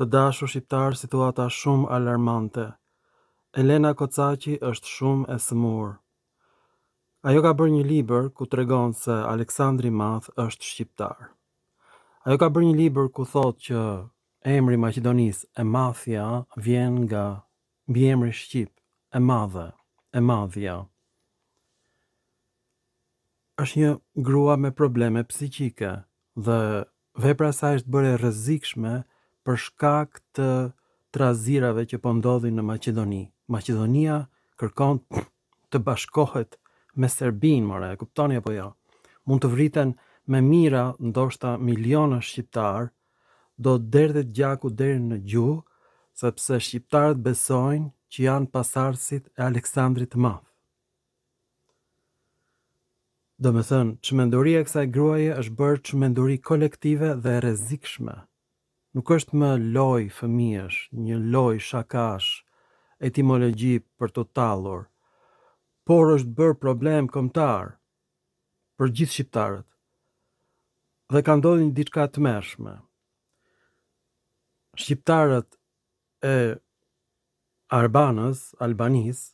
Të dashur shqiptar, situata shumë alarmante. Elena Kocaqi është shumë e sëmurë. Ajo ka bërë një libër ku tregon se Aleksandri i Madh është shqiptar. Ajo ka bërë një libër ku thotë që emri i Maqedonisë, e Madhja, vjen nga mbiemri shqip, e madhe, e madhja. Është një grua me probleme psiqike dhe vepra e saj është bërë e rrezikshme për shkak të trazirave që po ndodhin në Maqedoni. Maqedonia kërkon të bashkohet me Serbinë, more, e kuptoni apo jo? Mund të vriten me mira, ndoshta miliona shqiptar, do derdhet gjaku deri në gjuhë, sepse shqiptarët besojnë që janë pasardhësit e Aleksandrit të Madh. Do me thënë, çmenduria e kësaj gruaje është bërë çmenduri kolektive dhe e rrezikshme. Nuk është më loj fëmijësh, një loj shakash, etimologji për të tallur, por është bërë problem kombëtar për gjithë shqiptarët. Dhe ka ndodhur një diçka të mërshme. Shqiptarët e Albanisë,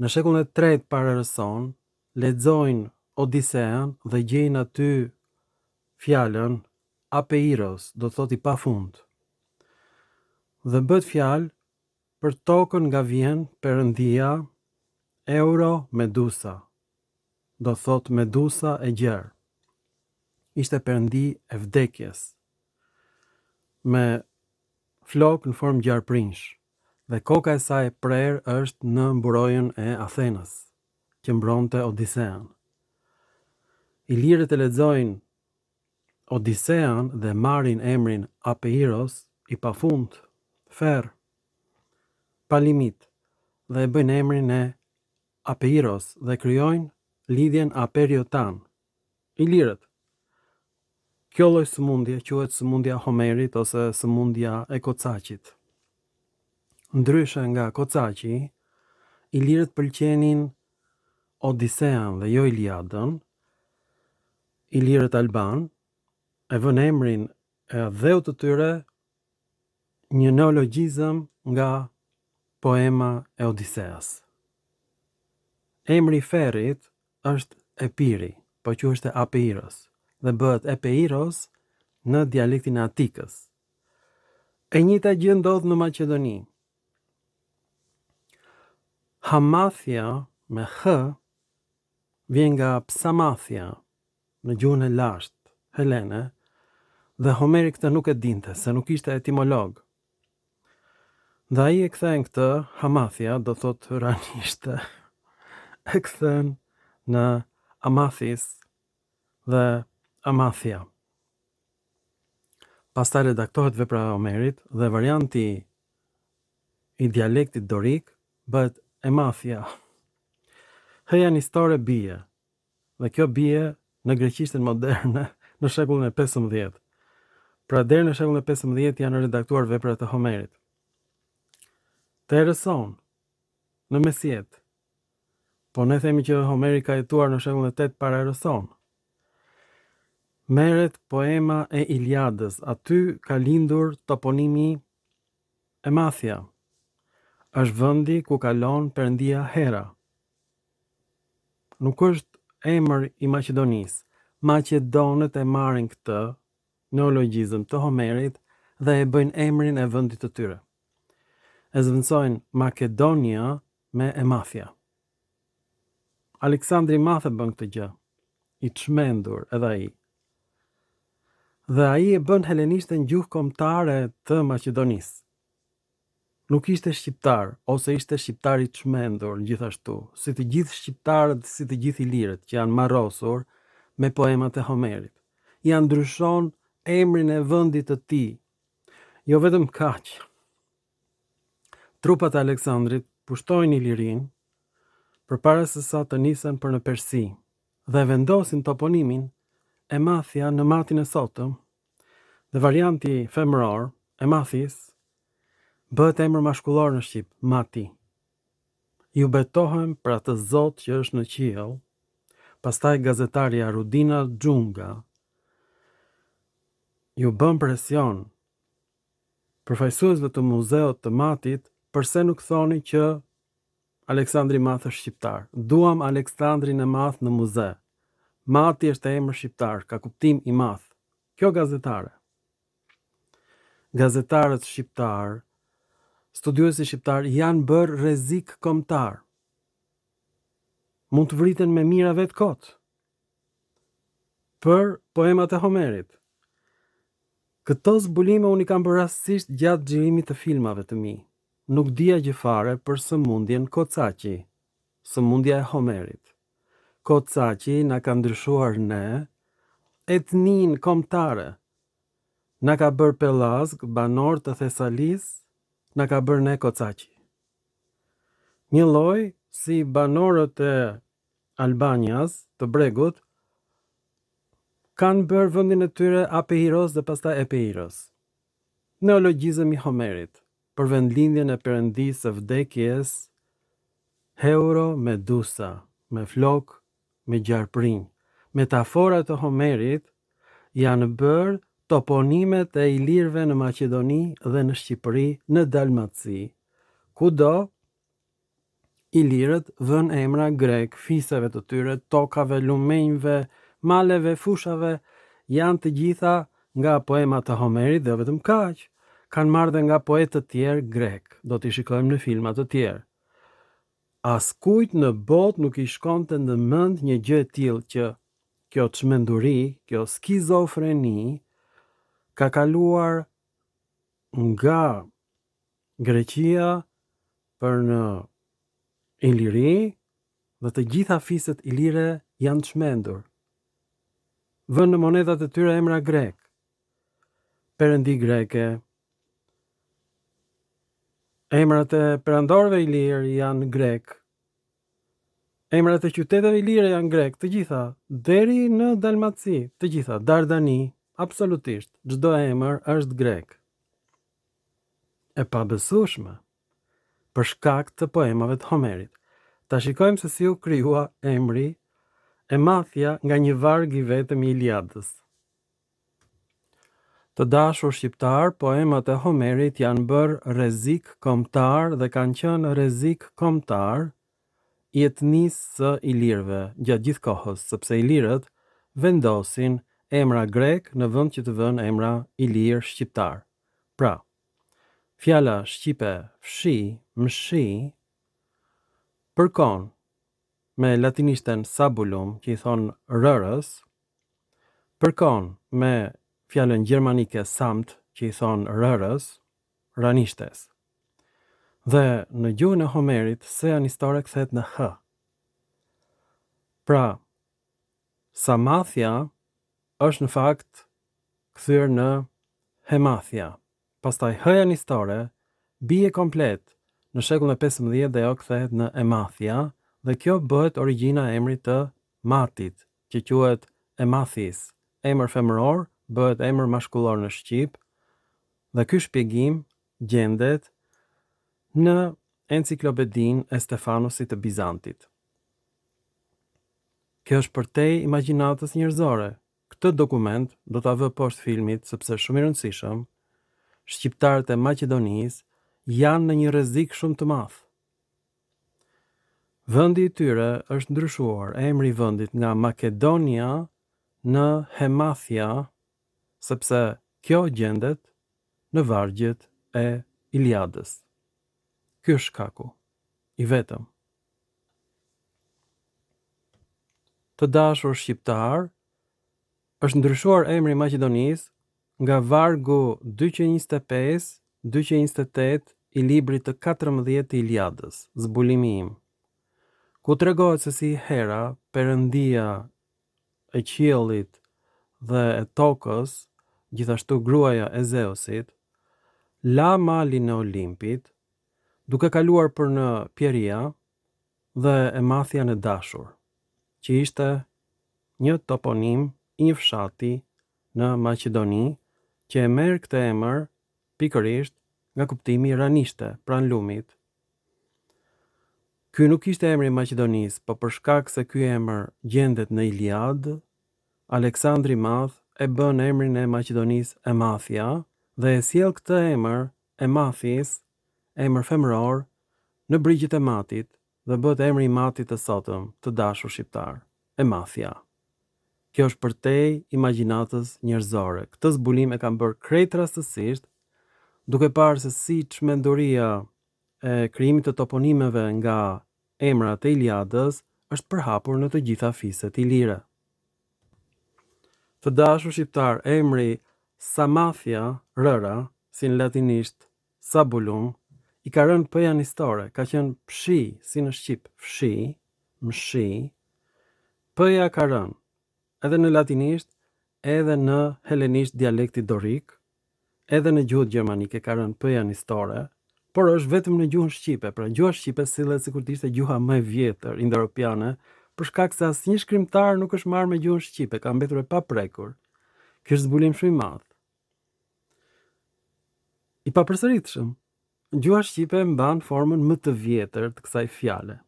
në shekullin e 3 para Rëson, lexojnë Odisean dhe gjejnë aty fjalën apeiros, do thot i pafund. Dhe bëhet fjalë për tokën nga vjen Perëndia, Euro Medusa, do thot Medusa e gjerë. Ishte perëndi e vdekjes, me flok në formë gjarprinsh, dhe koka e saj e prerë është në mburojën e Athenës, që mbronte Odisean. Ilirët e lexojnë Odisean dhe marrin emrin Apeiros, i pafund, ferr, pa limit, dhe e bëjnë emrin e Apeiros dhe krijojnë lidhjen Aperiotan. Ilirët. Kjo lloj sëmundje quhet sëmundja Homerit ose sëmundja e Kocaqit. Ndryshe nga Kocaqi, ilirët pëlqenin Odisean dhe jo Iliadën. Ilirët alban e vënë emrin e dheut të tyre një neologjizëm nga poema e Odiseas. Emri i ferrit është Epiri, po quhet Apeiros, dhe bëhet Epeiros në dialektin e Atikës. E njëjta gjë ndodh në Maqedoni. Hamathia me h vjen nga Psamathia në gjuhën e lashtë helene, dhe Homeri këtë nuk e dinte, se nuk ishte etimolog. Dhe ai e kthen këtë Hamathia, do thot ranishte, e kthen në Amathis dhe Amathia. Pastaj redaktohet vepra e Homerit dhe varianti i dialektit dorik bëhet Emathia. Hëja nistore bie, dhe kjo bie në greqishtën moderne në shekullin e 15. Pra deri në shekullin e 15 janë redaktuar veprat e Homerit. Të Erëson, në mesjet, po ne themi që Homeri ka jetuar në shekullin e 8 para Erëson. Merret poema e Iliadës, aty ka lindur toponimi Emathia. Është vendi ku kalon perëndia Hera. Nuk është emër i Maqedonisë. Maqedonët e marrin këtë neologjizëm të Homerit dhe e bëjnë emrin e vendit të tyre. E zvendësojnë Makedonia me Emathia. Aleksandri i Madh e bën këtë gjë, i çmendur edhe ai. Dhe ai e bën helenishten gjuhë kombëtare të Maqedonisë. Nuk ishte shqiptar, ose ishte shqiptar i çmendur gjithashtu, si të gjithë shqiptarët, si të gjithë ilirët që janë marrosur me poemat e Homerit. Ja ndryshon emrin e vendit të tij. Jo vetëm kaq. Trupat e Aleksandrit pushtojnë Ilirin përpara se sa të nisen për në Persi dhe vendosin toponimin Emathia në matin e sotëm, dhe varianti femëror, Emathis, bëhet emër mashkullor në shqip, Mati. Ju betohem për atë Zot që është në qiell. Pastaj gazetarja Rudina Xhunga ju bën presion Përfaqësuesve të muzeut të Matit, përse nuk thoni që Aleksandri i Madh është shqiptar? Duam Aleksandrin e Madh në muze. Mati është emër shqiptar, ka kuptim i madh. Kjo gazetare. Gazetarët shqiptar, studiuesi shqiptar janë bërë rrezik kombëtar. Mund të vriten me mira vetë kot. Për poemat e Homerit. Këto zbulime unë i kam bërë rastësisht gjatë xhirimit të filmave të mi. Nuk dija gjë fare për sëmundjen Kocaqi, sëmundja e Homerit. Kocaqi na ka ndryshuar ne, etnin kombëtare. Na ka bërë pellazg, banor të Thesalis, na ka bërë ne Kocaqi. Një lloj si banorët e Albanias, të Bregut, kanë bërë vendin e tyre Apeiros dhe pastaj Epeiros. Neologjizëm i Homerit për vendlindjen e perëndisë së vdekjes, Heuro me Dusa, me flok, me gjarprinj. Metaforat e Homerit janë bërë toponimet e ilirëve në Maqedoni dhe në Shqipëri, në Dalmaci, kudo ilirët vën emra grek, fiseve të tyre, tokave, lumenjve, maleve, fushave, janë të gjitha nga poemat e Homerit dhe vetëm kaq. Kanë marrë dhe nga poetë të tjerë grek. Do t'i shikojmë në filma të tjerë. Askujt në botë nuk i shkonte në mend një gjë e tillë që kjo çmenduri, kjo skizofreni ka kaluar nga Greqia për në Iliri dhe të gjitha fiset ilire janë çmendur. Vënë në monedat e tyre emra grek. Perëndi greke. Emrat e perandorëve ilir janë grek. Emrat e qyteteve ilire janë grek, të gjitha, deri në Dalmaci, të gjitha, Dardani, absolutisht, çdo emër është grek. E pabesueshme, për shkak të poemave të Homerit. Ta shikojmë se si u krijua emri Emathia nga një varg i vetëm i Iliadës. Të dashur shqiptar, poemat e Homerit janë bërë rrezik kombëtar dhe kanë qenë rrezik kombëtar i etnisë së ilirëve gjatë gjithë kohës, sepse ilirët vendosin emra grek në vend që të vënë emra ilir shqiptar. Pra, fjala shqipe fshi, mshi, përkon me latinishten sabulum, që i thonë rërës, përkon me fjalën gjermanike samt, që i thonë rërës, ranishtes. Dhe në gjuhën e Homerit, seja nistore kthehet në h. Pra, Samathia është në fakt kthyer në Hemathia. Pastaj h-ja nistore bie komplet në shekullin e 15 dhe ajo kthehet në Emathia, dhe kjo bëhet origjina e emrit të Matit, që quhet Emathis. Emër femëror bëhet emër mashkullor në shqip, dhe ky shpjegim gjendet në enciklopedin e Stefanosit të Bizantit. Kjo është përtej imagjinatës njerëzore. Këtë dokument do ta vë poshtë filmit sepse është shumë i rëndësishëm. Shqiptarët e Maqedonisë janë në një rrezik shumë të madh. Vendi i tyre është ndryshuar, emri i vendit nga Makedonia në Hemathia, sepse kjo gjendet në vargjet e Iliadës. Ky është shkaku i vetëm. Të dashur shqiptar, është ndryshuar emri i Maqedonisë nga vargu 225-228 i librit të 14 të Iliadës, zbulimi im, ku tregohet se si Hera, perëndia e qiellit dhe e tokës, gjithashtu gruaja e Zeusit, la malin e Olimpit, duke kaluar për në Pieria dhe Emathia në dashur, që ishte një toponim i një fshati në Maqedoni, që e merr këtë emër pikërisht nga kuptimi ranishte, pranë lumit. Ky nuk ishte emri i Maqedonisë, por për shkak se ky emër gjendet në Iliad, Aleksandri i Madh e bën emrin e Maqedonisë Emathia dhe e sjell këtë emër e Mathis, emër femëror, në brigjet e Matit dhe bëhet emri i Matit të sotëm, të dashur shqiptar, Emathia. Kjo është përtej imagjinatës njerëzore. Këtë zbulim e kam bërë krejt rastësisht, duke parë se si çmenduria e krijimit të toponimeve nga emrat e Iliadës është përhapur në të gjitha fiset ilire. Të dashur shqiptar, emri Samathia, rëra, si në latinisht Sabulum, i ka rënë pëja njëstore, ka qenë pshi, si në Shqip, fshi, mshi, pëja ka rënë, edhe në latinisht, edhe në helenisht dialekti dorik, edhe në gjuhët gjermanike ka rënë pëja njëstore, por është vetëm në gjuhën shqipe. Pra gjuha shqipe sillet sikur të ishte gjuha më e vjetër indo-europiane, për shkak se asnjë shkrimtar nuk është marrë me gjuhën shqipe, ka mbetur e paprekur. Ky është zbulim shumë i madh. I papërsëritshëm. Gjuha shqipe mban formën më të vjetër të kësaj fjale.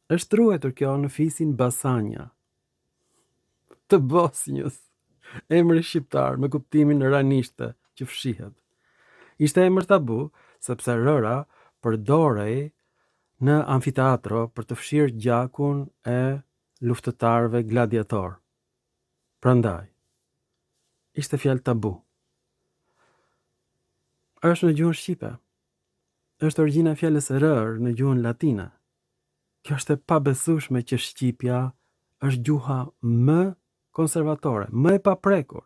Është ruetur kjo në fisin Basanja, të Bosnjës, emri shqiptar me kuptimin ranishte që fshihet. Ishte emër tabu, sepse rëra përdorej në amfiteatro për të fshirë gjakun e luftëtarëve gladiator. Prandaj, ishte fjalë tabu. Është në gjuhën shqipe. Është origjina e fjalës rër në gjuhën latine. Kjo është e pabesueshme që shqipja është gjuha më konservatore, më e paprekur.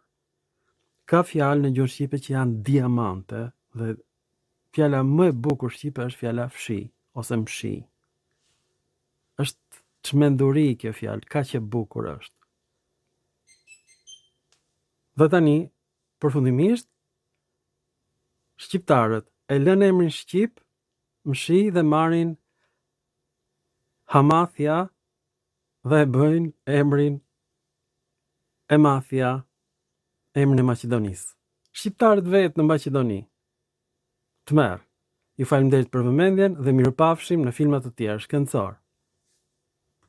Ka fjalë në gjuhën shqipe që janë diamante dhe fjala më e bukur shqipe është fjala fshi ose mshi. Është çmenduri kjo fjalë, kaq e bukur është. Dhe tani, përfundimisht, shqiptarët e lënë emrin shqip, mshi dhe marrin Hamathia dhe e bëjnë emrin Emathia, emrin e Maqedonisë. Shqiptarët vetë në Maqedoni. Të merë. Ju falemnderit për vëmendjen dhe mirupafshim në filma të tjerë shkencor.